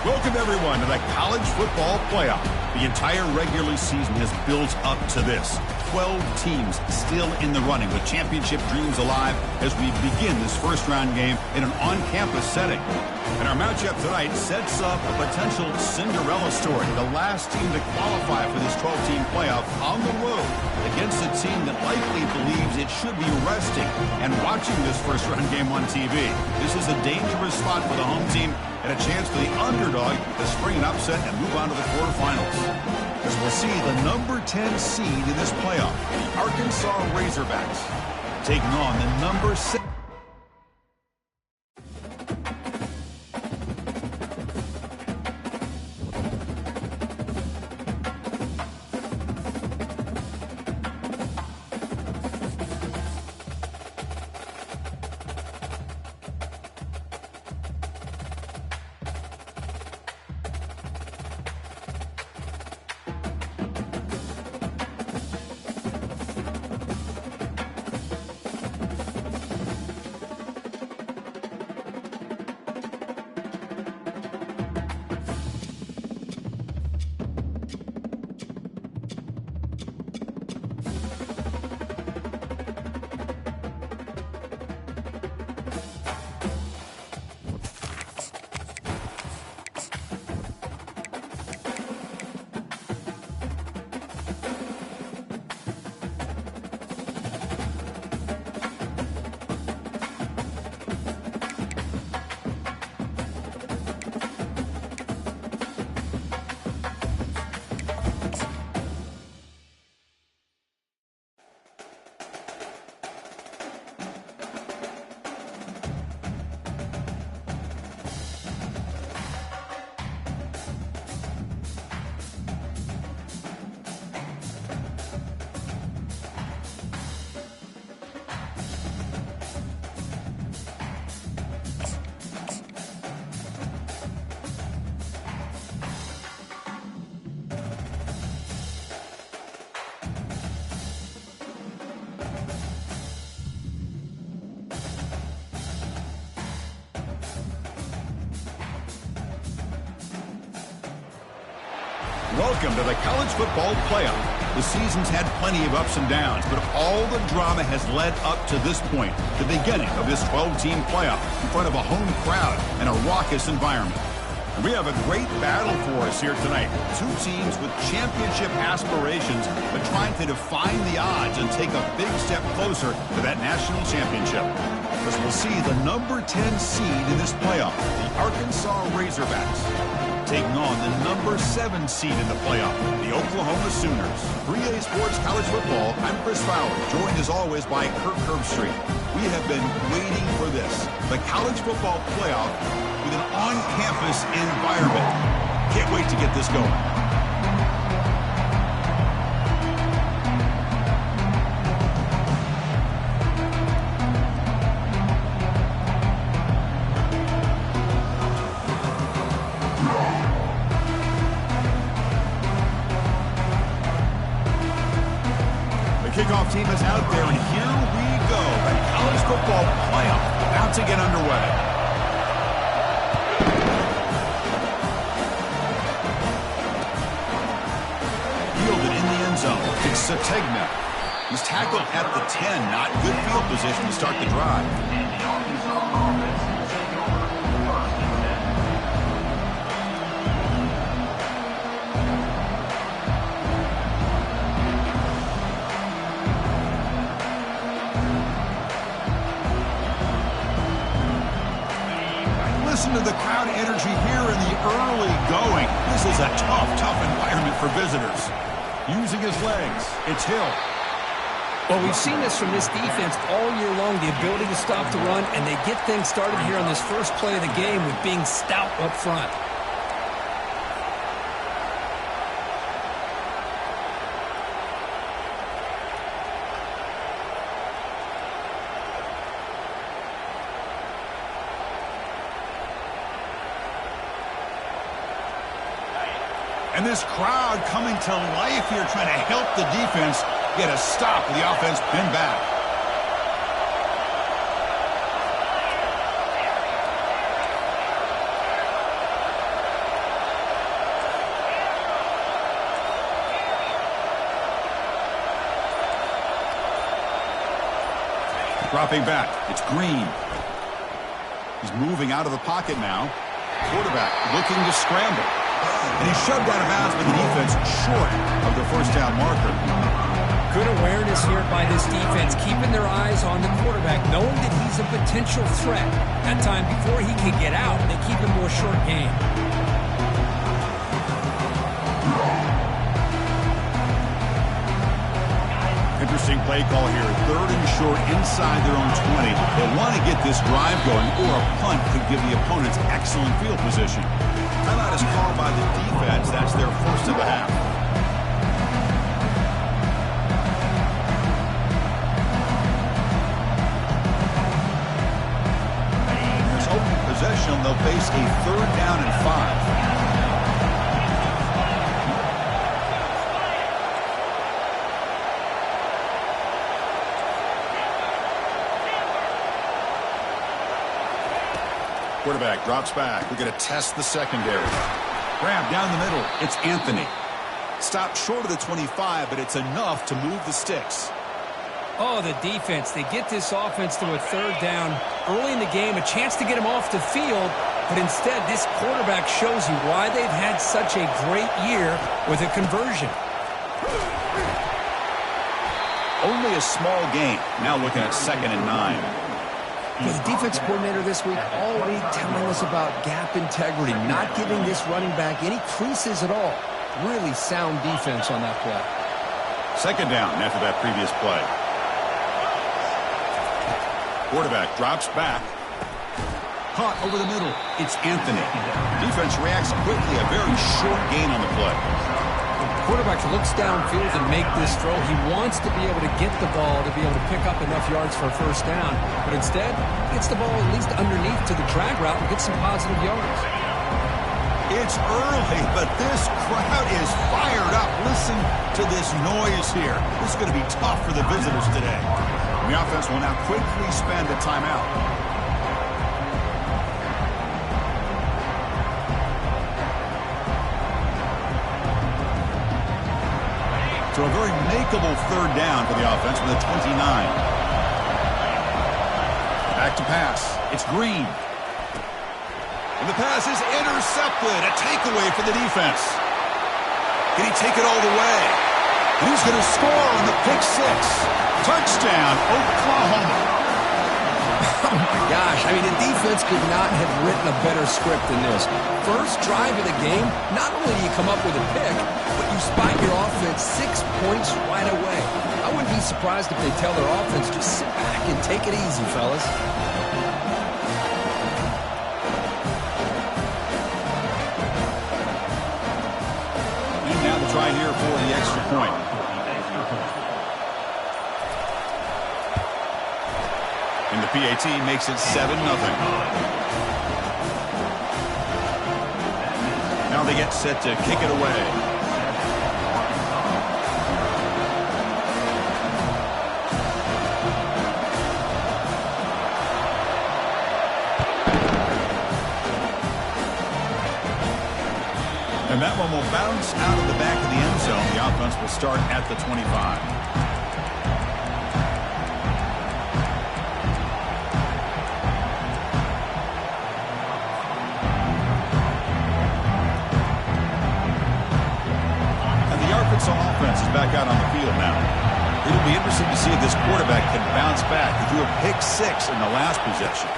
Welcome, everyone, to the College Football Playoff. The entire regular season has built up to this. 12 teams still in the running with championship dreams alive as we begin this first-round game in an on-campus setting. And our matchup tonight sets up a potential Cinderella story. The last team to qualify for this 12-team playoff on the road against a team that likely believes it should be resting and watching this first-round game on TV. This is a dangerous spot for the home team and a chance for the underdog to spring an upset and move on to the quarterfinals. As we'll see the number 10 seed in this playoff, the Arkansas Razorbacks, taking on the number 6. Welcome to the College Football Playoff. The season's had plenty of ups and downs, but all the drama has led up to this point, the beginning of this 12-team playoff in front of a home crowd and a raucous environment. And we have a great battle for us here tonight. Two teams with championship aspirations, but trying to define the odds and take a big step closer to that national championship. As we'll see the number 10 seed in this playoff, the Arkansas Razorbacks, taking on the number 7 seed in the playoff, the Oklahoma Sooners. 3A Sports College Football, I'm Chris Fowler, joined as always by Kirk Herbstreit. We have been waiting for this, the College Football Playoff with an on-campus environment. Can't wait to get this going. Kickoff team is out there, and here we go. The College Football Playoff about to get underway. Fielded in the end zone. It's Sategna. He's tackled at the 10. Not good field position to start the drive. Listen to the crowd energy here in the early going. This is a tough environment for visitors. Using his legs, it's Hill. Well, we've seen this from this defense all year long, the ability to stop the run, and they get things started here on this first play of the game with being stout up front. And this crowd coming to life here, trying to help the defense get a stop with the offense pinned back. Dropping back. It's Green. He's moving out of the pocket now. Quarterback looking to scramble. And he's shoved out of bounds by the defense short of the first down marker. Good awareness here by this defense, keeping their eyes on the quarterback, knowing that he's a potential threat. That time, before he can get out, they keep him to a short game. Interesting play call here. 3rd and short inside their own 20. They want to get this drive going, or a punt could give the opponents excellent field position. Timeout is called by the defense. That's their first of the half. This opening possession, they'll face a 3rd down and 5. Quarterback drops back. We're going to test the secondary. Grab down the middle. It's Anthony. Stopped short of the 25, but it's enough to move the sticks. Oh, the defense. They get this offense to a 3rd down early in the game, a chance to get him off the field, but instead this quarterback shows you why they've had such a great year with a conversion. Only a small gain. Now looking at 2nd and 9. The defense coordinator this week all week telling us about gap integrity, not giving this running back any creases at all. Really sound defense on that play. 2nd down after that previous play. Quarterback drops back. Caught over the middle. It's Anthony. Defense reacts quickly. A very short gain on the play. Quarterback looks downfield and make this throw. He wants to be able to get the ball to be able to pick up enough yards for a 1st down. But instead, gets the ball at least underneath to the drag route and gets some positive yards. It's early, but this crowd is fired up. Listen to this noise here. This is going to be tough for the visitors today. The offense will now quickly spend a timeout. So a very makeable 3rd down for the offense with a 29. Back to pass. It's Green. And the pass is intercepted. A takeaway for the defense. Can he take it all the way? And he's going to score on the pick 6. Touchdown, Oklahoma. Oh, my gosh. I mean, the defense could not have written a better script than this. First drive of the game, not only do you come up with a pick, but you spot your offense 6 points right away. I wouldn't be surprised if they tell their offense, just sit back and take it easy, fellas. And now the try here for the extra point. And the PAT makes it 7-0. Now they get set to kick it away. And that one will bounce out of the back of the end zone. The offense will start at the 25. Offense is back out on the field now. It'll be interesting to see if this quarterback can bounce back. He threw a pick 6 in the last possession.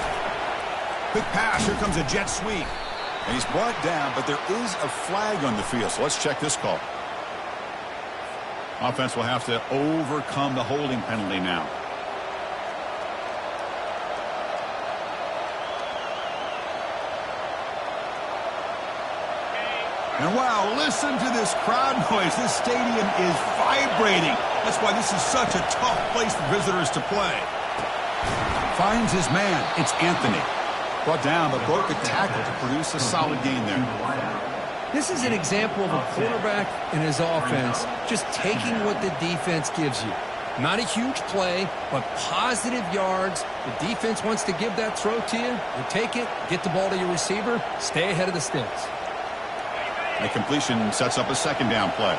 Quick pass. Here comes a jet sweep. And he's brought down, but there is a flag on the field. So let's check this call. Offense will have to overcome the holding penalty now. And wow, listen to this crowd noise. This stadium is vibrating. That's why this is such a tough place for visitors to play. Finds his man. It's Anthony. Brought down, but broke a tackle to produce a solid gain there. This is an example of a quarterback and his offense just taking what the defense gives you. Not a huge play, but positive yards. The defense wants to give that throw to you. You take it, get the ball to your receiver, stay ahead of the sticks. A completion sets up a 2nd down play.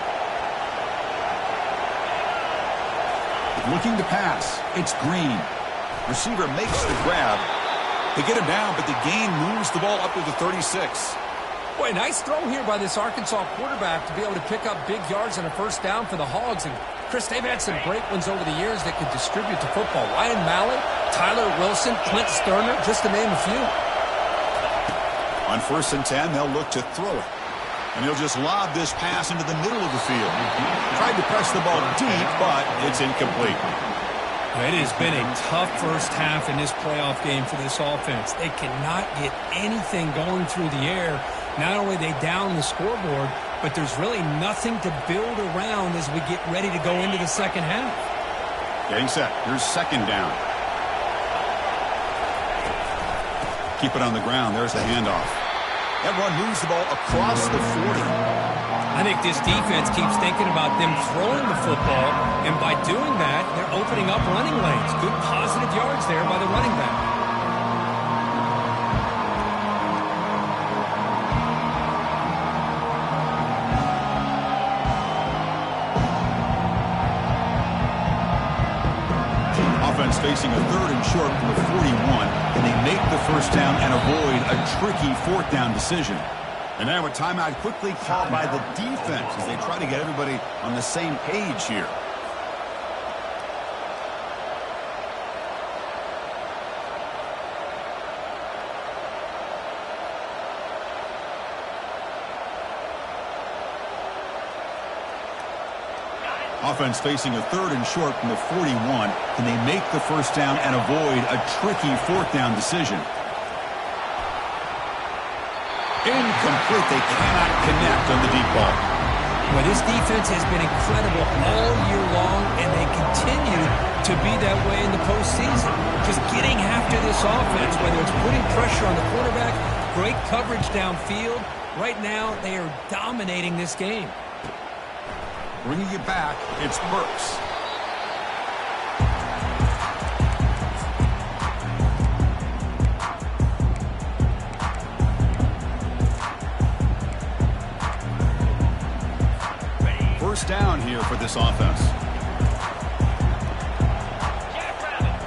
Looking to pass. It's Green. Receiver makes the grab. They get him down, but the gain moves the ball up to the 36. Boy, nice throw here by this Arkansas quarterback to be able to pick up big yards on a first down for the Hogs. And, Chris, they've had some great ones over the years that could distribute the football. Ryan Mallett, Tyler Wilson, Clint Sterner, just to name a few. On 1st and 10, they'll look to throw it. And he'll just lob this pass into the middle of the field. Tried to press the ball deep, but it's incomplete. It has been a tough first half in this playoff game for this offense. They cannot get anything going through the air. Not only are they down the scoreboard, but there's really nothing to build around as we get ready to go into the second half. Getting set. Here's 2nd down. Keep it on the ground. There's the handoff. That run moves the ball across the 40. I think this defense keeps thinking about them throwing the football, and by doing that, they're opening up running lanes. Good positive yards there by the running back. Offense facing a 3rd and short from the 41, and they make the first down and avoid a tricky 4th down decision. And now a timeout quickly called by the defense as they try to get everybody on the same page here. Offense facing a 3rd and short from the 41. Can they make the first down and avoid a tricky 4th down decision? Incomplete. They cannot connect on the deep ball. Well, this defense has been incredible all year long, and they continue to be that way in the postseason. Just getting after this offense, whether it's putting pressure on the quarterback, great coverage downfield. Right now, they are dominating this game. Bringing it back, it's Burks. First down here for this offense.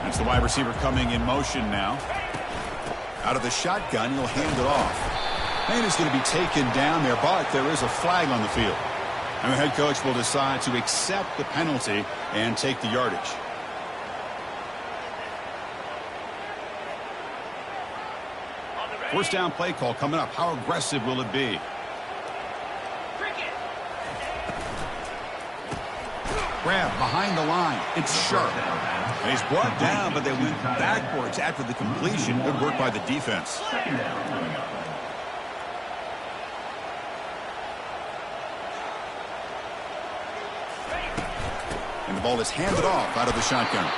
That's the wide receiver coming in motion now. Out of the shotgun, he'll hand it off. And it's going to be taken down there, but there is a flag on the field. And the head coach will decide to accept the penalty and take the yardage. First down play call coming up. How aggressive will it be? Grab behind the line. It's sharp. And he's brought down, but they went backwards after the completion. Good work by the defense. And the ball is handed off out of the shotgun.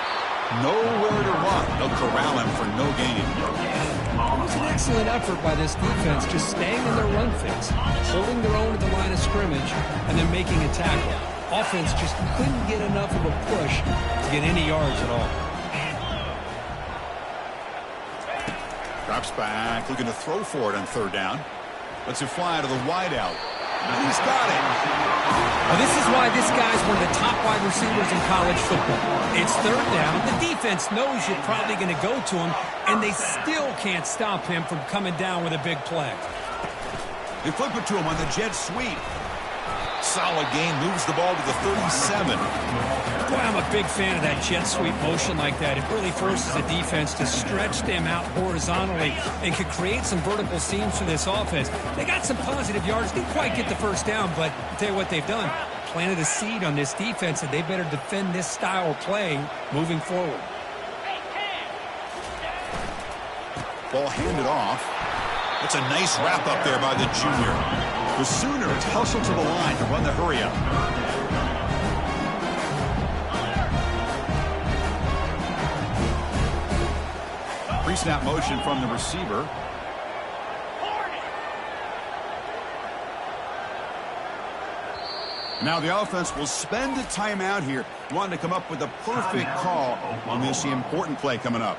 Nowhere to run. They'll corral him for no gain. It was an excellent effort by this defense, just staying in their run fix, holding their own at the line of scrimmage, and then making a tackle. Offense just couldn't get enough of a push to get any yards at all. Drops back, looking to throw for it on 3rd down. Lets it fly to the wideout. And he's got it. Well, this is why this guy's one of the top wide receivers in college football. It's 3rd down. The defense knows you're probably going to go to him, and they still can't stop him from coming down with a big play. They flip it to him on the jet sweep. Solid gain, moves the ball to the 37. Boy, I'm a big fan of that jet sweep motion like that. It really forces the defense to stretch them out horizontally and could create some vertical seams for this offense. They got some positive yards. Didn't quite get the first down, but I'll tell you what they've done. Planted a seed on this defense, and they better defend this style of play moving forward. Ball handed off. That's a nice wrap up there by the junior. The Sooners hustle to the line to run the hurry-up. Pre-snap motion from the receiver. Now the offense will spend a timeout here, wanting to come up with a perfect call on this important play coming up.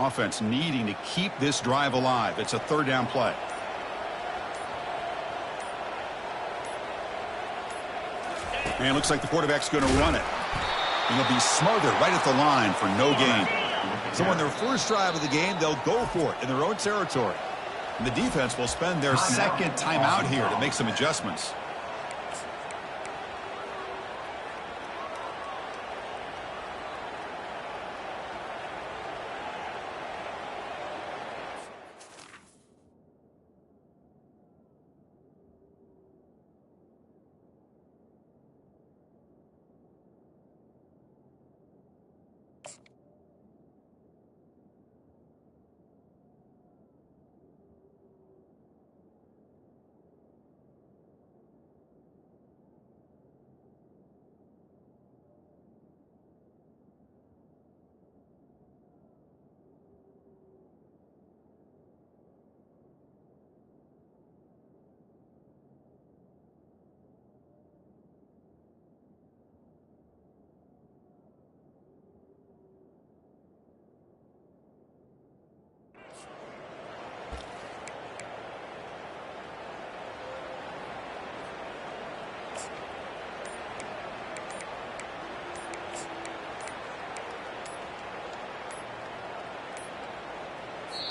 Offense needing to keep this drive alive. It's a third down play. And looks like the quarterback's going to run it. And he'll be smothered right at the line for no gain. So on their first drive of the game, they'll go for it in their own territory. And the defense will spend their second timeout here to make some adjustments.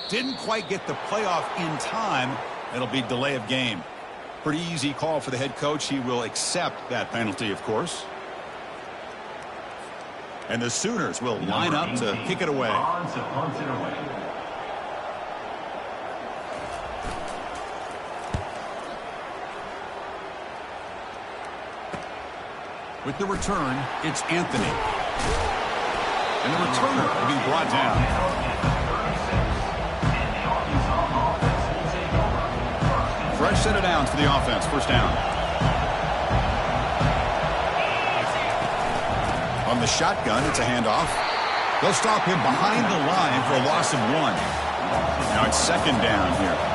Didn't quite get the playoff in time. It'll be delay of game. Pretty easy call for the head coach. He will accept that penalty, of course. And the Sooners will line up to kick it away. With the return, it's Anthony. And the returner will be brought down. Fresh set of downs for the offense. First down. On the shotgun, it's a handoff. They'll stop him behind the line for a loss of 1. Now it's second down here.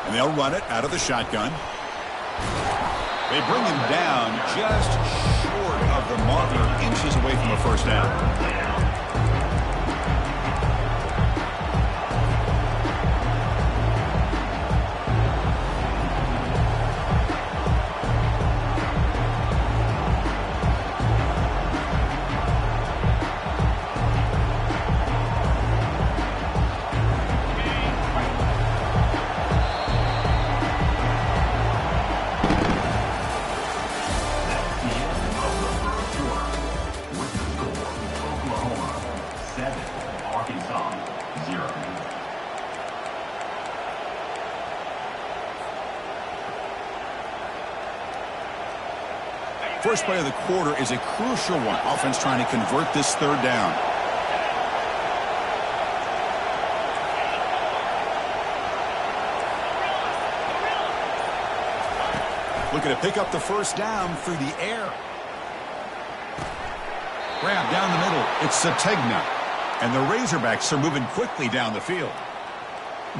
And they'll run it out of the shotgun. They bring him down just short of the marker, inches away from a first down. First play of the quarter is a crucial one. Offense trying to convert this third down. Looking to pick up the first down through the air. Grab down the middle. It's Sategna. And the Razorbacks are moving quickly down the field.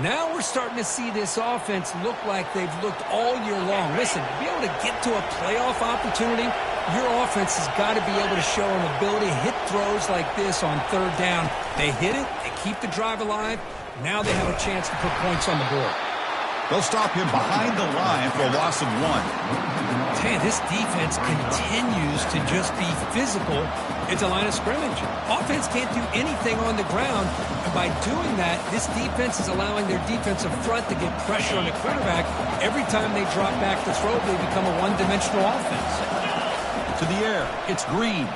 Now we're starting to see this offense look like they've looked all year long. Listen, to be able to get to a playoff opportunity, your offense has got to be able to show an ability to hit throws like this on third down. They hit it, they keep the drive alive. Now they have a chance to put points on the board. They'll stop him behind the line for a loss of 1. Man, this defense continues to just be physical at the line of scrimmage. Offense can't do anything on the ground, and by doing that, this defense is allowing their defensive front to get pressure on the quarterback. Every time they drop back to throw, they become a one-dimensional offense. To the air, it's Green.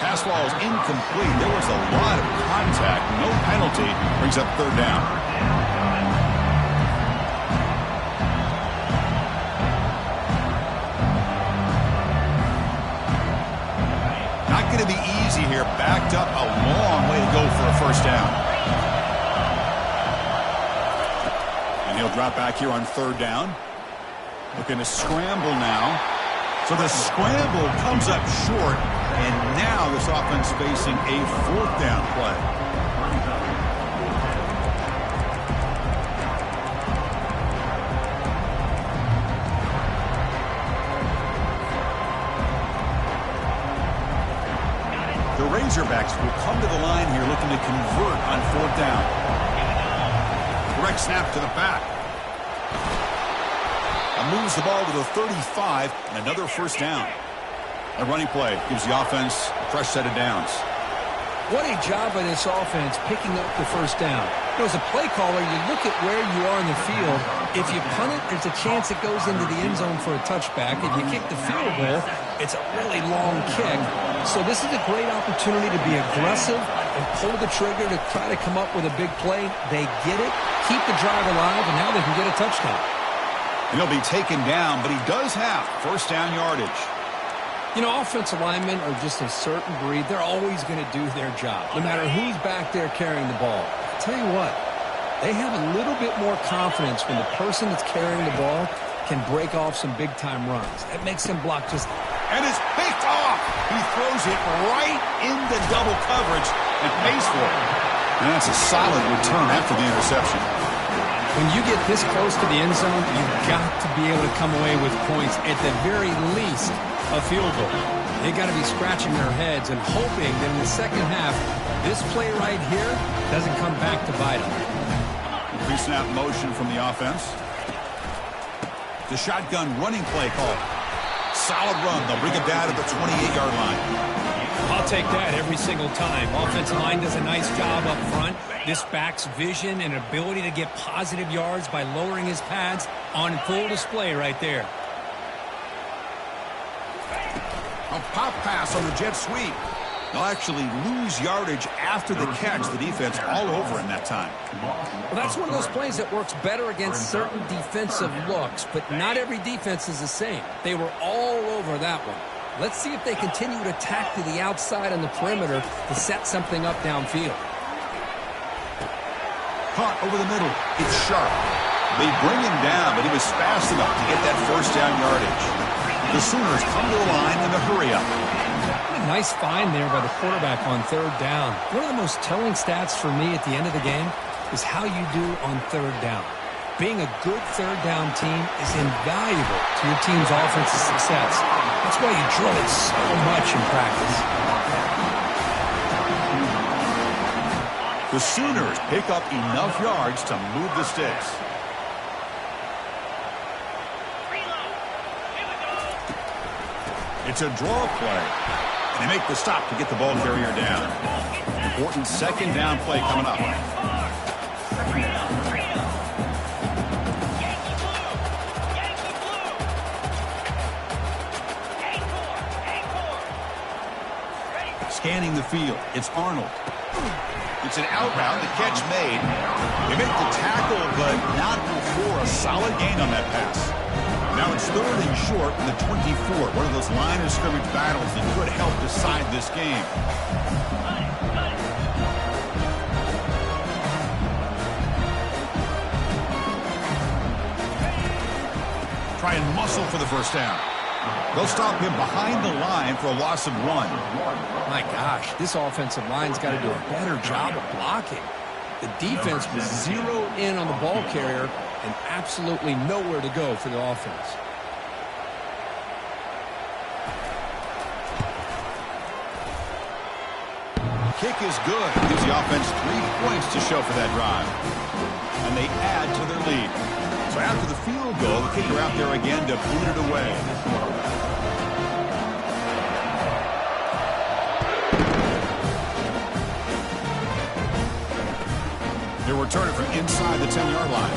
Pass ball is incomplete. There was a lot of contact. No penalty. Brings up third down. Not going to be easy here. Backed up a long way to go for a first down. And he'll drop back here on third down. Looking to scramble now. So the scramble comes up short, and now this offense facing a 4th down play. The Razorbacks will come to the line here looking to convert on 4th down. Direct snap to the back. Moves the ball to the 35 and another 1st down. A running play gives the offense a fresh set of downs. What a job by this offense picking up the 1st down. As a play caller, you look at where you are in the field. If you punt it, there's a chance it goes into the end zone for a touchback. If you kick the field goal, it's a really long kick. So this is a great opportunity to be aggressive and pull the trigger to try to come up with a big play. They get it, keep the drive alive, and now they can get a touchdown. He'll be taken down, but he does have 1st down yardage. You know, offensive linemen are just a certain breed. They're always going to do their job, no matter who's back there carrying the ball. I'll tell you what, they have a little bit more confidence when the person that's carrying the ball can break off some big-time runs. That makes them block just... And it's picked off. He throws it right into double coverage and pays for it. And that's a solid return after the interception. When you get this close to the end zone, you've got to be able to come away with points, at the very least, a field goal. They got to be scratching their heads and hoping that in the second half, this play right here doesn't come back to bite them. Pre-snap motion from the offense. The shotgun running play call. Solid run. They'll bring it down to the 28-yard line. I'll take that every single time. Offensive line does a nice job up front. This back's vision and ability to get positive yards by lowering his pads on full display right there. A pop pass on the jet sweep. They'll actually lose yardage after the catch. The defense all over in that time. Well, that's one of those plays that works better against certain defensive looks, but not every defense is the same. They were all over that one. Let's see if they continue to attack to the outside on the perimeter to set something up downfield. Caught over the middle. It's sharp. They bring him down, but he was fast enough to get that 1st down yardage. The Sooners come to the line in a hurry up. A nice find there by the quarterback on 3rd down. One of the most telling stats for me at the end of the game is how you do on 3rd down. Being a good 3rd down team is invaluable to your team's offensive success. That's why you drill it so much in practice. The Sooners pick up enough yards to move the sticks. It's a draw play. And they make the stop to get the ball carrier down. Important 2nd down play coming up. Scanning the field. It's Arnold. It's an out route. The catch made. They make the tackle, but not before a solid gain on that pass. Now it's 3rd and short in the 24. One of those line of scrimmage battles that could help decide this game. Try and muscle for the 1st down. They'll stop him behind the line for a loss of 1. My gosh, this offensive line's got to do a better job of blocking. The defense was zeroed in on the ball carrier and absolutely nowhere to go for the offense. Kick is good. Gives the offense 3 points to show for that drive. And they add to their lead. So after the field goal, the kicker out there again to boot it away. They're returning from inside the 10-yard line.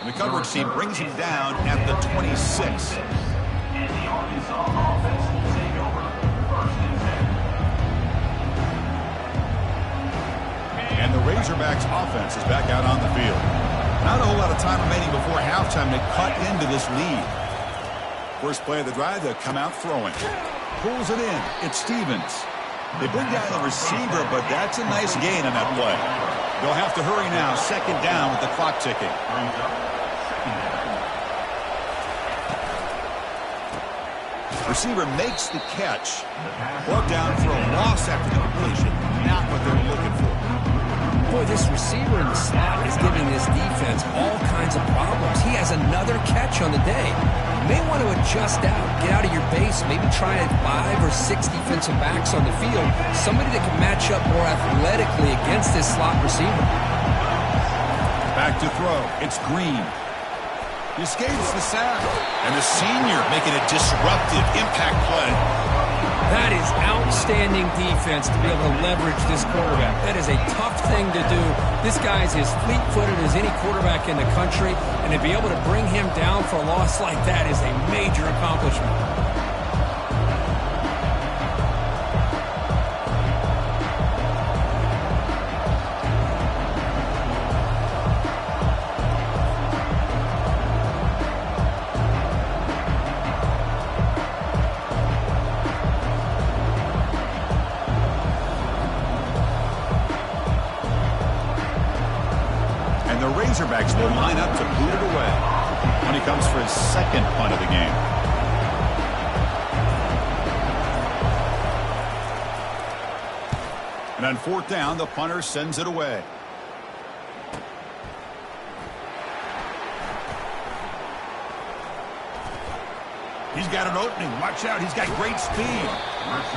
And the coverage team brings him down at the 26. And the Arkansas offense will take over 1st and 10. And the Razorbacks offense is back out on the field. Not a whole lot of time remaining before halftime to cut into this lead. First play of the drive, they'll come out throwing. Pulls it in. It's Stevens. They bring down the receiver, but that's a nice gain on that play. They'll have to hurry now. 2nd down with the clock ticking. Receiver makes the catch. Brought down for a loss after the completion. Not what they're looking for. Boy, this receiver in the slot is giving this defense all kinds of problems. He has another catch on the day. You may want to adjust out, get out of your base, maybe try 5 or 6 defensive backs on the field, somebody that can match up more athletically against this slot receiver. Back to throw. It's Green. He escapes the sack. And the senior making a disruptive impact play. That is outstanding defense to be able to leverage this quarterback. That is a tough thing to do. This guy's as fleet-footed as any quarterback in the country, and to be able to bring him down for a loss like that is a major accomplishment. Razorbacks will line up to boot it away when he comes for his second punt of the game. And on 4th down, the punter sends it away. He's got an opening. Watch out. He's got great speed.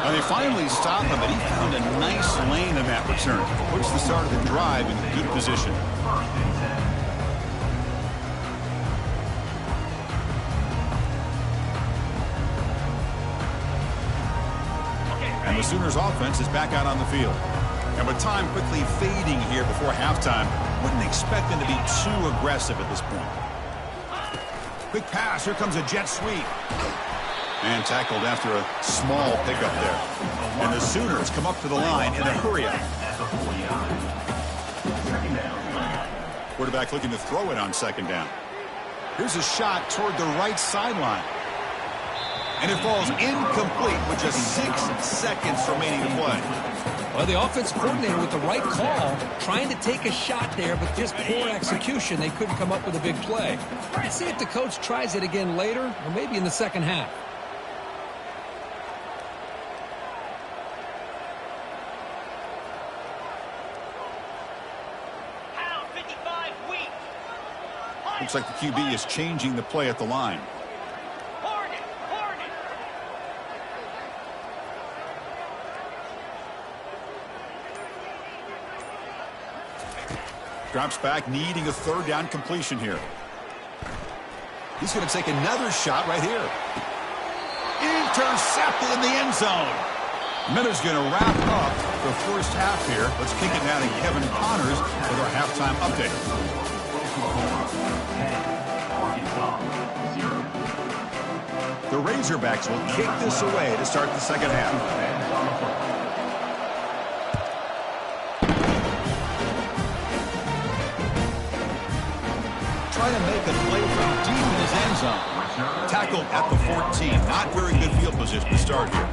And they finally stop him, but he found a nice lane in that return. Puts the start of the drive in good position. And the Sooners offense is back out on the field. And with time quickly fading here before halftime, wouldn't expect them to be too aggressive at this point. Quick pass. Here comes a jet sweep. And tackled after a small pickup there. And the Sooners come up to the line in a hurry-up. Quarterback looking to throw it on 2nd down. Here's a shot toward the right sideline. And it falls incomplete with just 6 seconds remaining to play. Well, the offensive coordinator with the right call, trying to take a shot there, but just poor execution. They couldn't come up with a big play. Let's see if the coach tries it again later, or maybe in the second half. Looks like the QB is changing the play at the line. Drops back, needing a 3rd down completion here. He's going to take another shot right here. Intercepted in the end zone. Miller's going to wrap up the first half here. Let's kick it now to Kevin Connors with our halftime update. The Razorbacks will kick this away to start the second half. Trying to make a play from deep in his end zone. Tackled at the 14. Not very good field position to start here.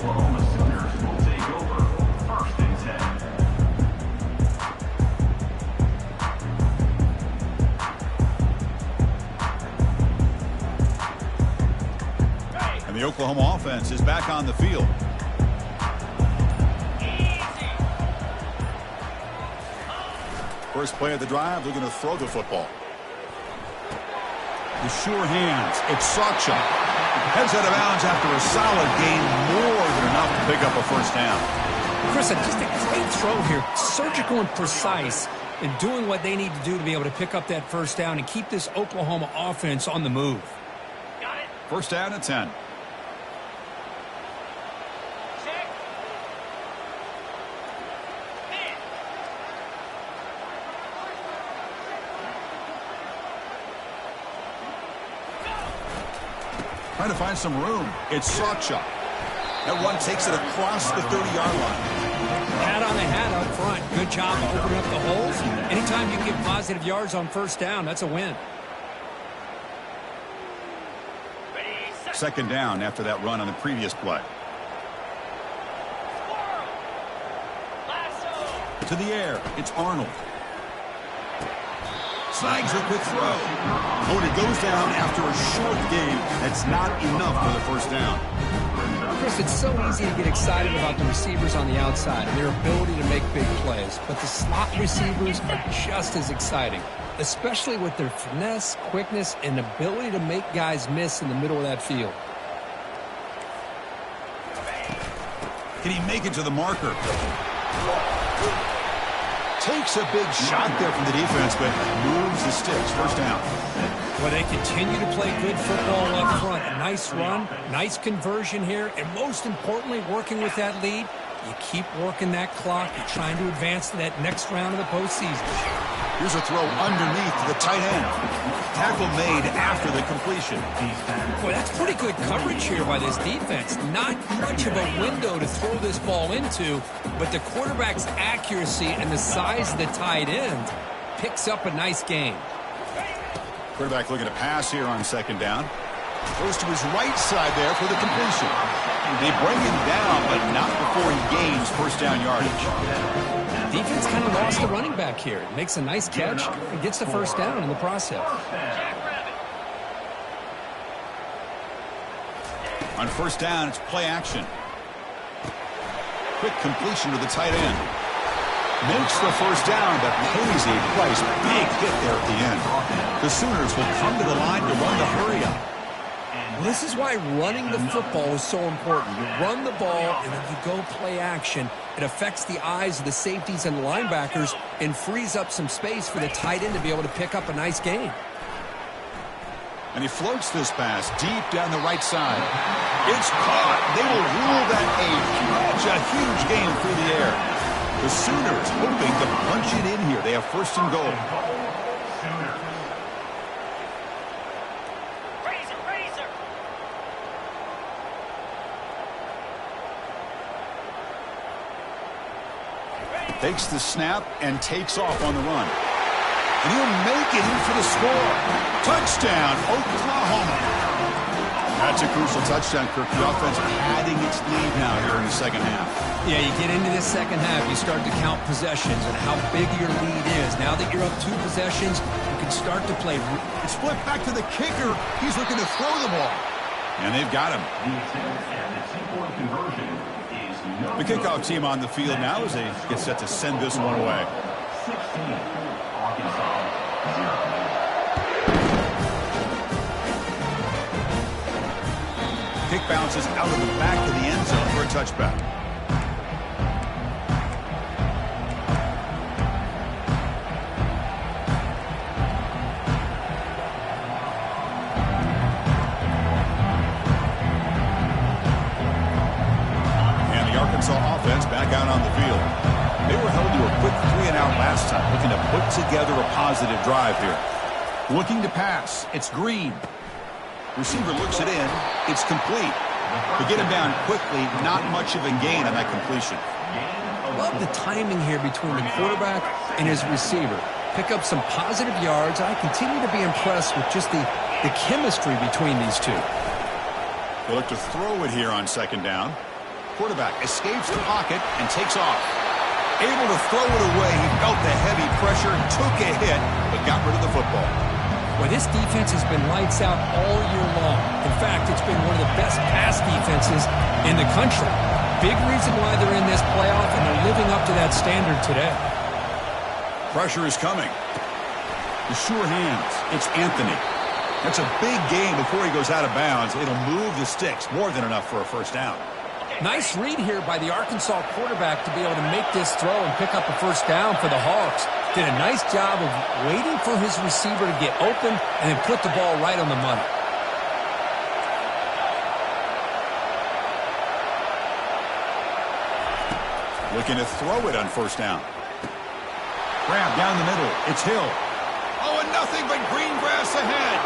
And the Oklahoma offense is back on the field. First play of the drive, looking to throw the football. The sure hands. It's Ncaa. Heads out of bounds after a solid gain, more than enough to pick up a first down. Chris, just a great throw here. Surgical and precise in doing what they need to do to be able to pick up that first down and keep this Oklahoma offense on the move. Got it. First down at 10. Check. Man. Trying to find some room. It's Ncaa. That one takes it across the 30-yard line. Hat on the hat up front. Good job opening up the holes. Anytime you can get positive yards on first down, that's a win. Second down after that run on the previous play. To the air. It's Arnold. Snags a quick throw. Oh, and it goes down after a short game. That's not enough for the first down. Chris, it's so easy to get excited about the receivers on the outside and their ability to make big plays, but the slot receivers are just as exciting, especially with their finesse, quickness, and ability to make guys miss in the middle of that field. Can he make it to the marker? Takes a big shot there from the defense, but moves the sticks. First down. Well, they continue to play good football up front. A nice run, nice conversion here, and most importantly, working with that lead, you keep working that clock. You're trying to advance to that next round of the postseason. Here's a throw underneath to the tight end. Tackle made after the completion. Boy, that's pretty good coverage here by this defense. Not much of a window to throw this ball into, but the quarterback's accuracy and the size of the tight end picks up a nice gain. Quarterback looking to pass here on second down. Goes to his right side there for the completion. They bring him down, but not before he gains first down yardage. Defense kind of lost the running back here. Makes a nice catch and gets the first down in the process. On first down, it's play action. Quick completion to the tight end. Makes the first down, but pays a price. Big hit there at the end. The Sooners will come to the line to run the hurry-up. Well, this is why running the football is so important. You run the ball, and then you go play action. It affects the eyes of the safeties and the linebackers and frees up some space for the tight end to be able to pick up a nice gain. And he floats this pass deep down the right side. It's caught. They will rule that a huge gain through the air. The Sooners hoping to punch it in here. They have first and goal. Takes the snap and takes off on the run. And he'll make it in for the score. Touchdown, Oklahoma. That's a crucial touchdown, Kirk. The offense padding its lead now here in the second half. Yeah, you get into this second half, you start to count possessions and how big your lead is. Now that you're up 2 possessions, you can start to play. It's flipped back to the kicker. He's looking to throw the ball. And they've got him. The kickoff team on the field now as they get set to send this one away. 16, Arkansas, 0. Kick bounces out of the back of the end zone for a touchback. Offense back out on the field. They were held to a quick 3-and-out last time, looking to put together a positive drive here. Looking to pass. It's Green. Receiver looks it in. It's complete. To get him down quickly, not much of a gain on that completion. Love the timing here between the quarterback and his receiver. Pick up some positive yards. I continue to be impressed with just the chemistry between these two. They look to throw it here on second down. Quarterback escapes the pocket and takes off. Able to throw it away. He felt the heavy pressure, took a hit, but got rid of the football. Well, this defense has been lights out all year long. In fact, it's been one of the best pass defenses in the country. Big reason why they're in this playoff, and they're living up to that standard today. Pressure is coming. The sure hands. It's Anthony. That's a big gain before he goes out of bounds. It'll move the sticks. More than enough for a first down. Nice read here by the Arkansas quarterback to be able to make this throw and pick up a first down for the Hawks. Did a nice job of waiting for his receiver to get open and then put the ball right on the money. Looking to throw it on first down. Grab down the middle. It's Hill. Oh, and nothing but green grass ahead.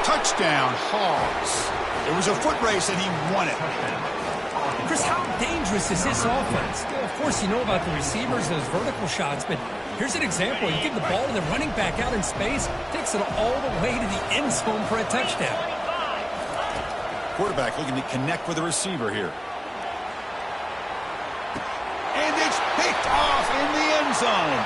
Touchdown, Hawks. It was a foot race, and he won it. Chris, how dangerous is this offense? Of course, you know about the receivers, those vertical shots, but here's an example. You give the ball to the running back out in space, takes it all the way to the end zone for a touchdown. Quarterback looking to connect with the receiver here. And it's picked off in the end zone.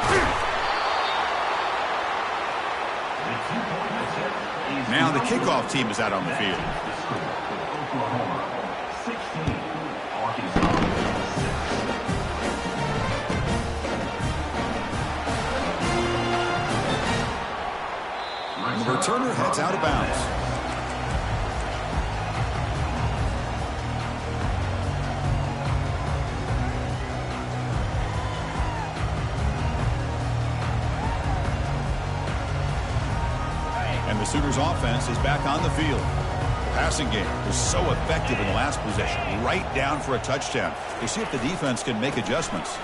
Now the kickoff team is out on the field. And the returner heads out of bounds. And the Sooners offense is back on the field. The passing game was so effective in the last possession, right down for a touchdown. We'll see if the defense can make adjustments.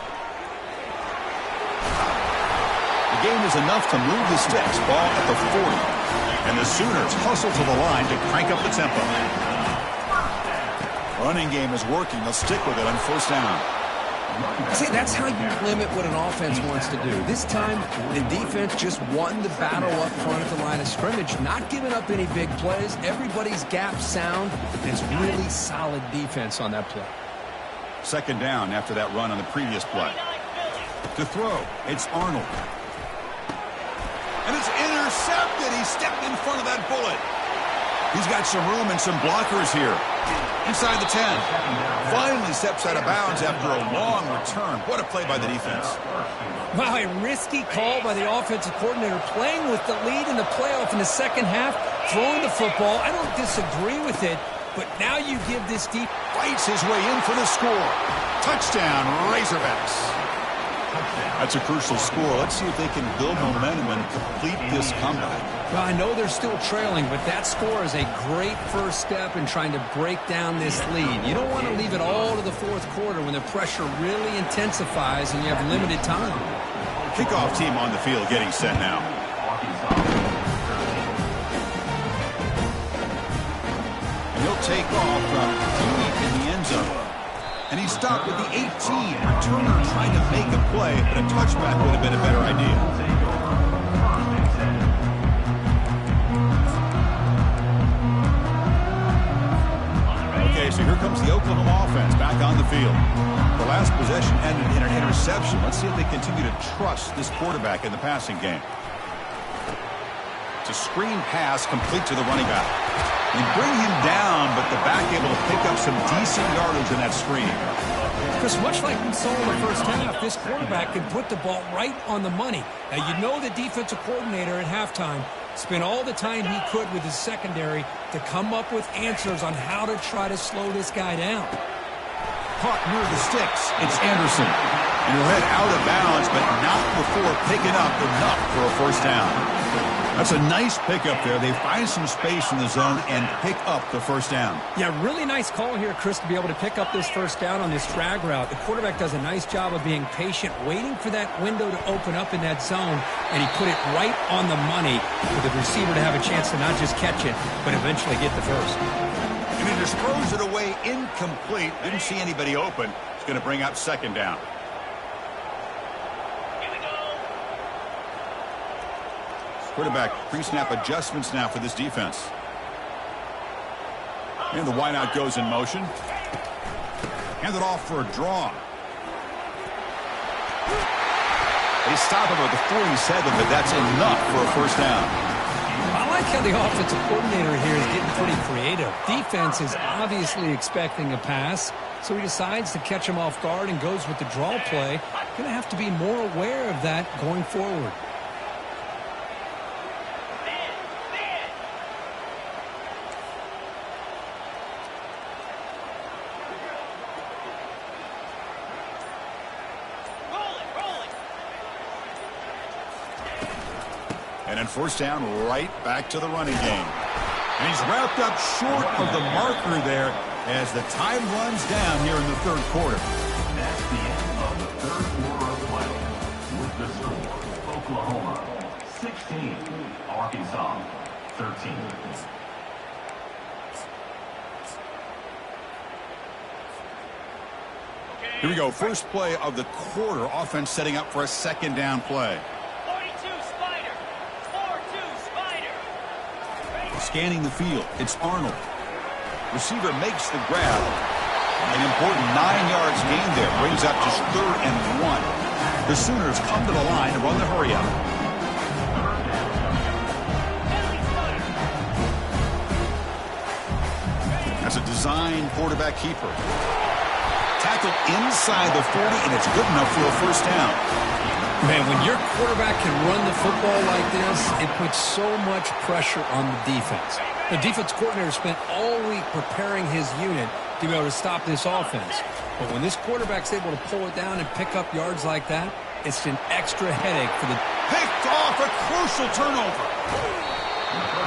The game is enough to move the sticks. Ball at the 40. And the Sooners hustle to the line to crank up the tempo. Running game is working. They'll stick with it on first down. See, that's how you limit what an offense wants to do. This time, the defense just won the battle up front at the line of scrimmage, not giving up any big plays. Everybody's gap sound. It's really solid defense on that play. Second down after that run on the previous play. To throw, it's Arnold. And it's intercepted. He stepped in front of that bullet. He's got some room and some blockers here. Inside the 10. Finally steps out of bounds after a long return. What a play by the defense. Wow, a risky call by the offensive coordinator, playing with the lead in the playoff in the second half, throwing the football. I don't disagree with it, but now you give this deep. Fights his way in for the score. Touchdown, Razorbacks. That's a crucial score. Let's see if they can build momentum and complete this comeback. Well, I know they're still trailing, but that score is a great first step in trying to break down this lead. You don't want to leave it all to the fourth quarter when the pressure really intensifies and you have limited time. Kickoff team on the field getting set now. And he'll take off from deep in the end zone. And he stopped with the 18. Returner trying to make a play, but a touchback would have been a better idea. Okay, so here comes the Oklahoma offense back on the field. The last possession ended in an interception. Let's see if they continue to trust this quarterback in the passing game. It's a screen pass complete to the running back. They bring him down, but the back able to pick up some decent yardage in that screen. Because much like we saw in the first half, this quarterback can put the ball right on the money. Now, you know the defensive coordinator at halftime spent all the time he could with his secondary to come up with answers on how to try to slow this guy down. Caught near the sticks. It's Anderson. And he'll head out of bounds, but not before picking up enough for a first down. That's a nice pickup there. They find some space in the zone and pick up the first down. Yeah, really nice call here, Chris, to be able to pick up this first down on this drag route. The quarterback does a nice job of being patient, waiting for that window to open up in that zone, and he put it right on the money for the receiver to have a chance to not just catch it, but eventually get the first. And he just throws it away incomplete. Didn't see anybody open. It's going to bring up second down. Quarterback pre-snap adjustments now for this defense. And the wideout goes in motion. Handed off for a draw. They stop him at the 47, but that's enough for a first down. I like how the offensive coordinator here is getting pretty creative. Defense is obviously expecting a pass, so he decides to catch him off guard and goes with the draw play. Going to have to be more aware of that going forward. And then first down, right back to the running game. And he's wrapped up short of the marker there as the time runs down here in the third quarter. That's the end of the third quarter of play. With the score, Oklahoma 16, Arkansas 13. Here we go. First play of the quarter. Offense setting up for a second down play. Scanning the field. It's Arnold. Receiver makes the grab. An important 9 yards gain there. Brings up just 3rd and 1. The Sooners come to the line to run the hurry up. That's a design quarterback keeper. Tackled inside the 40, and it's good enough for a first down. Man, when your quarterback can run the football like this, it puts so much pressure on the defense. The defense coordinator spent all week preparing his unit to be able to stop this offense. But when this quarterback's able to pull it down and pick up yards like that, it's an extra headache for the... Picked off a crucial turnover.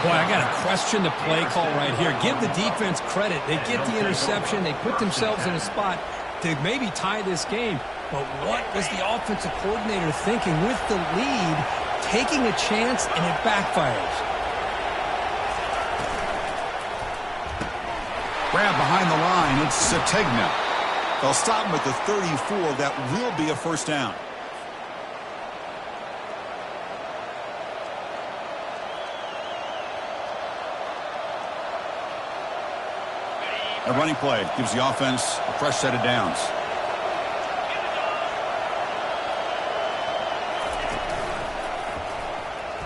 Boy, I got to question the play call right here. Give the defense credit. They get the interception. They put themselves in a spot to maybe tie this game. But what was the offensive coordinator thinking with the lead, taking a chance, and it backfires? Grab behind the line. It's Sategna. They'll stop him at the 34. That will be a first down. A running play gives the offense a fresh set of downs.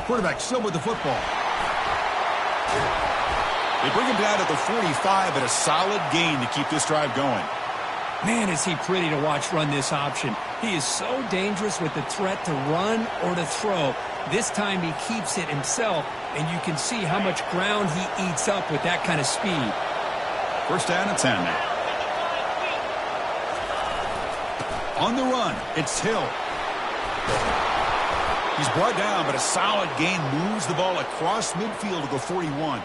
Quarterback still with the football. They bring him down to the 45 at a solid gain to keep this drive going. Man, is he pretty to watch run this option. He is so dangerous with the threat to run or to throw. This time he keeps it himself, and you can see how much ground he eats up with that kind of speed. First down and 10 now. On the run, it's Hill. He's brought down, but a solid gain moves the ball across midfield to the 41.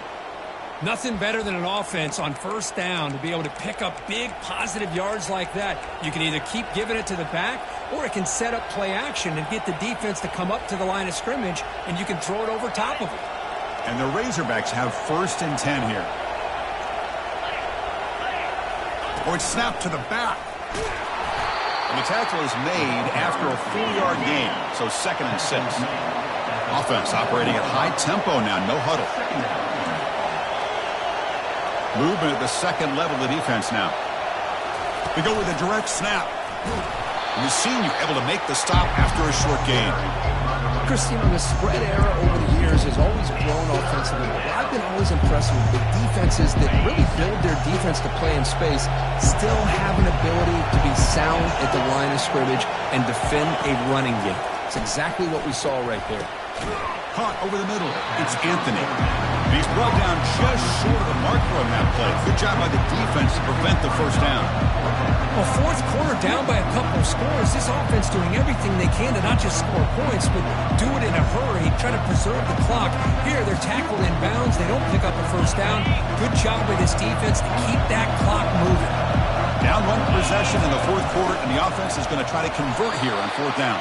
Nothing better than an offense on first down to be able to pick up big positive yards like that. You can either keep giving it to the back, or it can set up play action and get the defense to come up to the line of scrimmage, and you can throw it over top of it. And the Razorbacks have first and 10 here. Or it's snapped to the back. And the tackle is made after a 4-yard gain, so second and 6. Offense operating at high tempo now, no huddle. Movement at the second level of the defense now. We go with a direct snap. You've seen you're able to make the stop after a short gain. Christine, the spread era over the years has always grown offensively. But I've been always impressed with the defenses that really build their defense to play in space, still have an ability to be sound at the line of scrimmage and defend a running game. It's exactly what we saw right there. Caught over the middle. It's Anthony. He's brought down just short of the marker on that play. Good job by the defense to prevent the first down. Well, fourth quarter down by a couple of scores. This offense doing everything they can to not just score points, but do it in a hurry, try to preserve the clock. Here, they're tackled in bounds. They don't pick up a first down. Good job by this defense to keep that clock moving. Down one possession in the fourth quarter, and the offense is going to try to convert here on fourth down.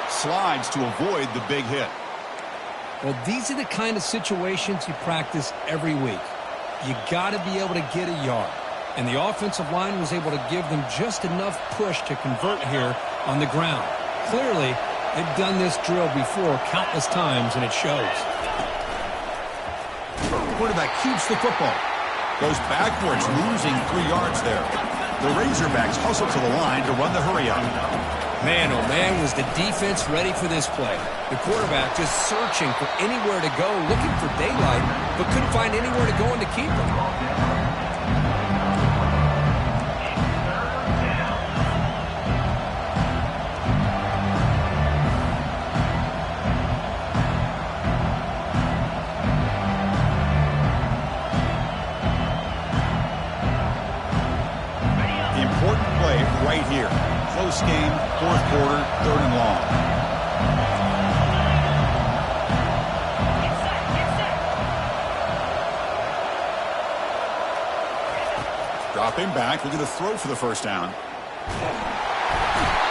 Slides to avoid the big hit. Well, these are the kind of situations you practice every week. You got to be able to get a yard. And the offensive line was able to give them just enough push to convert here on the ground. Clearly, they've done this drill before countless times, and it shows. Quarterback keeps the football. Goes backwards, losing 3 yards there. The Razorbacks hustle to the line to run the hurry-up. Man, oh man, was the defense ready for this play. The quarterback just searching for anywhere to go, looking for daylight, but couldn't find anywhere to go and to keep him. The important play right here. Close game, fourth quarter, third and long. Dropping back, looking to throw for the first down.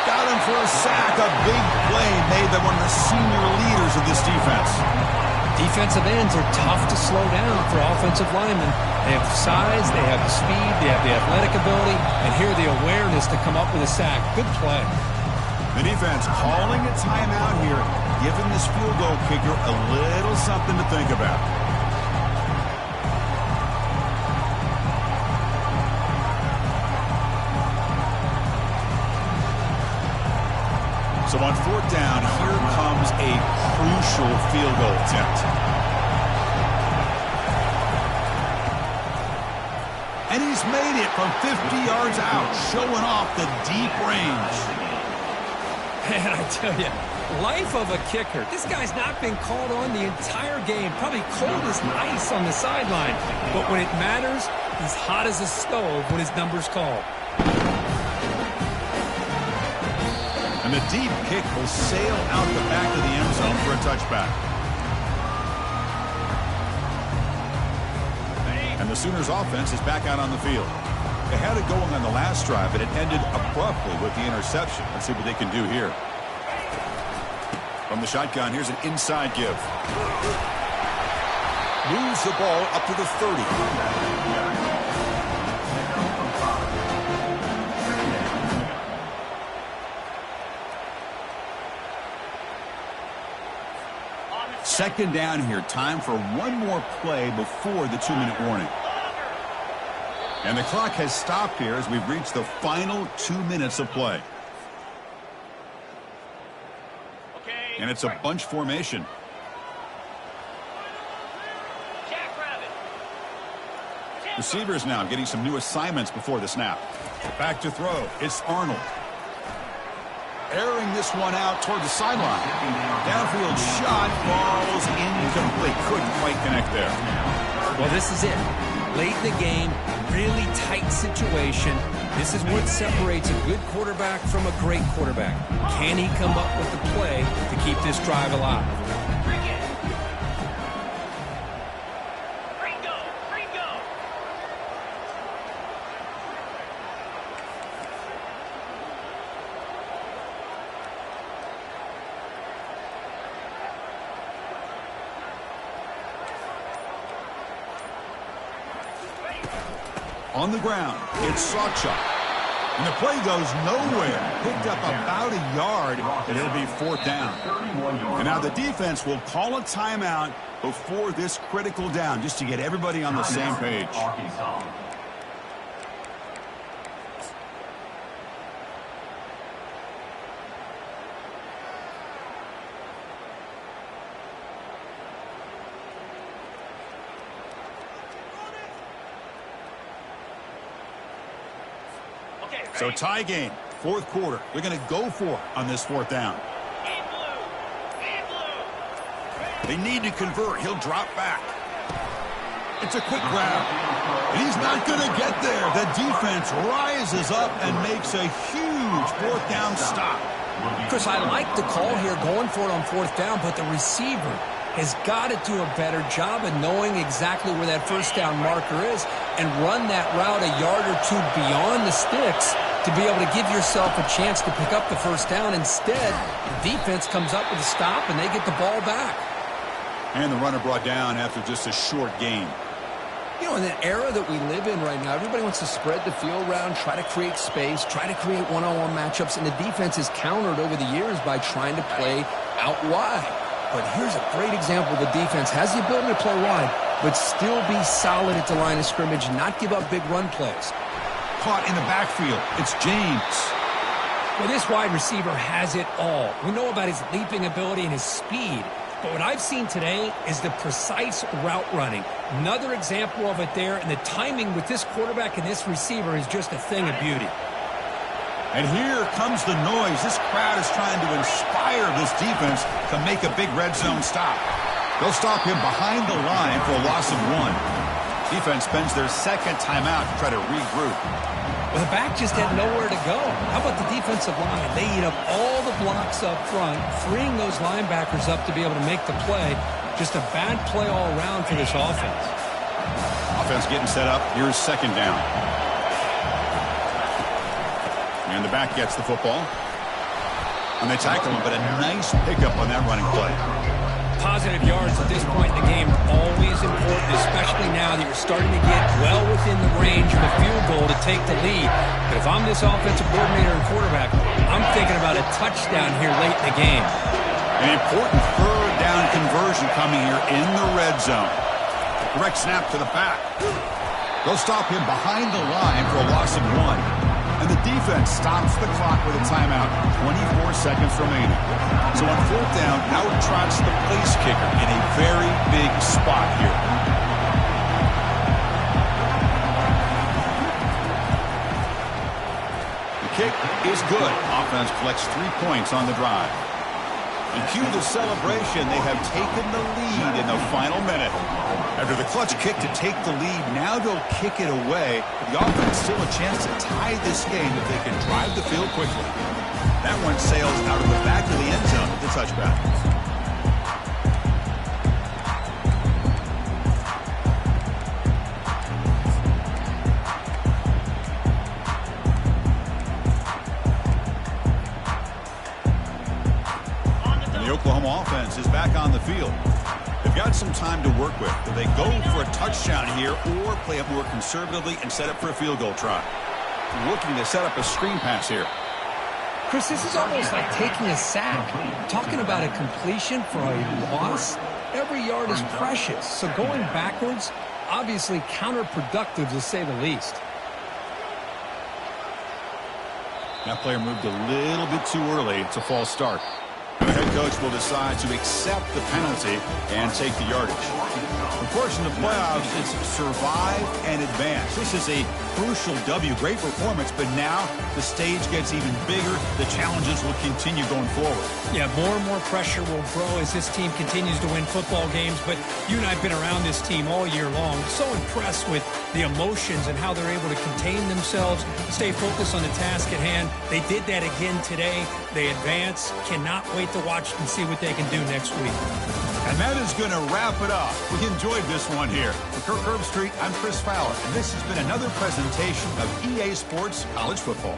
Got him for a sack. A big play made by one of the senior leaders of this defense. Defensive ends are tough to slow down for offensive linemen. They have the size, they have the speed, they have the athletic ability, and here the awareness to come up with a sack. Good play. The defense calling a timeout here, giving this field goal kicker a little something to think about. So on fourth down, here comes a crucial field goal attempt. And he's made it from 50 yards out, showing off the deep range. And I tell you, Life of a kicker. This guy's not been called on the entire game. Probably cold as ice on the sideline. But when it matters, he's hot as a stove when his number's called. And the deep kick will sail out the back of the end zone for a touchback. And the Sooners offense is back out on the field. They had it going on the last drive, but it ended abruptly with the interception. Let's see what they can do here. From the shotgun, here's an inside give. Moves the ball up to the 30. Second down here. Time for one more play before the 2-minute warning. And the clock has stopped here as we've reached the final 2 minutes of play. And it's a bunch formation. Receivers now getting some new assignments before the snap. Back to throw. It's Arnold. Airing this one out toward the sideline. Downfield shot falls incomplete. Couldn't quite connect there. Well, this is it. Late in the game, really tight situation. This is what separates a good quarterback from a great quarterback. Can he come up with the play to keep this drive alive? On the ground, it's Ncaa. And the play goes nowhere. Picked up about a yard, and it'll be fourth down. And now the defense will call a timeout before this critical down, just to get everybody on the same page. So tie game, fourth quarter. They're going to go for it on this fourth down. They need to convert. He'll drop back. It's a quick grab. And he's not going to get there. The defense rises up and makes a huge fourth down stop. Chris, I like the call here going for it on fourth down, but the receiver has got to do a better job of knowing exactly where that first down marker is and run that route a yard or two beyond the sticks to be able to give yourself a chance to pick up the first down. Instead, the defense comes up with a stop and they get the ball back. And the runner brought down after just a short gain. You know, in that era that we live in right now, everybody wants to spread the field around, try to create space, try to create one-on-one matchups, and the defense is countered over the years by trying to play out wide. But here's a great example. The defense has the ability to play wide, but still be solid at the line of scrimmage, not give up big run plays. Caught in the backfield. It's James. Well, this wide receiver has it all. We know about his leaping ability and his speed. But what I've seen today is the precise route running. Another example of it there, and the timing with this quarterback and this receiver is just a thing of beauty. And here comes the noise. This crowd is trying to inspire this defense to make a big red zone stop. They'll stop him behind the line for a loss of 1. Defense spends their second timeout to try to regroup. Well, the back just had nowhere to go. How about the defensive line? They eat up all the blocks up front, freeing those linebackers up to be able to make the play. Just a bad play all around for this offense. Offense getting set up. Here's second down. And the back gets the football. And they tackle him, but a nice pickup on that running play. Positive yards at this point in the game always important, especially now that you're starting to get well within the range of a field goal to take the lead. But if I'm this offensive coordinator and quarterback, I'm thinking about a touchdown here late in the game. An important third down conversion coming here in the red zone. Direct snap to the back. They'll stop him behind the line for a loss of 1. And the defense stops the clock with a timeout, 24 seconds remaining. So on fourth down, out trots the place kicker in a very big spot here. The kick is good. Offense collects 3 points on the drive. And cue the celebration. They have taken the lead in the final minute. After the clutch kick to take the lead, now they'll kick it away. The offense still a chance to tie this game if they can drive the field quickly. That one sails out of the back of the end zone with the touchback. The Oklahoma offense is back on the field. They've got some time to work with. Do they go for a touchdown here or play up more conservatively and set up for a field goal try? Looking to set up a screen pass here. Chris, this is almost like taking a sack. Talking about a completion for a loss, every yard is precious. So going backwards, obviously counterproductive to say the least. That player moved a little bit too early. It's a false start. The head coach will decide to accept the penalty and take the yardage. Unfortunately, the playoffs is survive and advance. This is a crucial W. Great performance, but now the stage gets even bigger. The challenges will continue going forward. Yeah, more and more pressure will grow as this team continues to win football games. But you and I have been around this team all year long. So impressed with the emotions and how they're able to contain themselves, stay focused on the task at hand. They did that again today. They advance. Cannot wait to watch and see what they can do next week. And that is going to wrap it up. We enjoyed this one here. For Kirk Herbstreit, I'm Chris Fowler, and this has been another presentation of EA Sports College Football.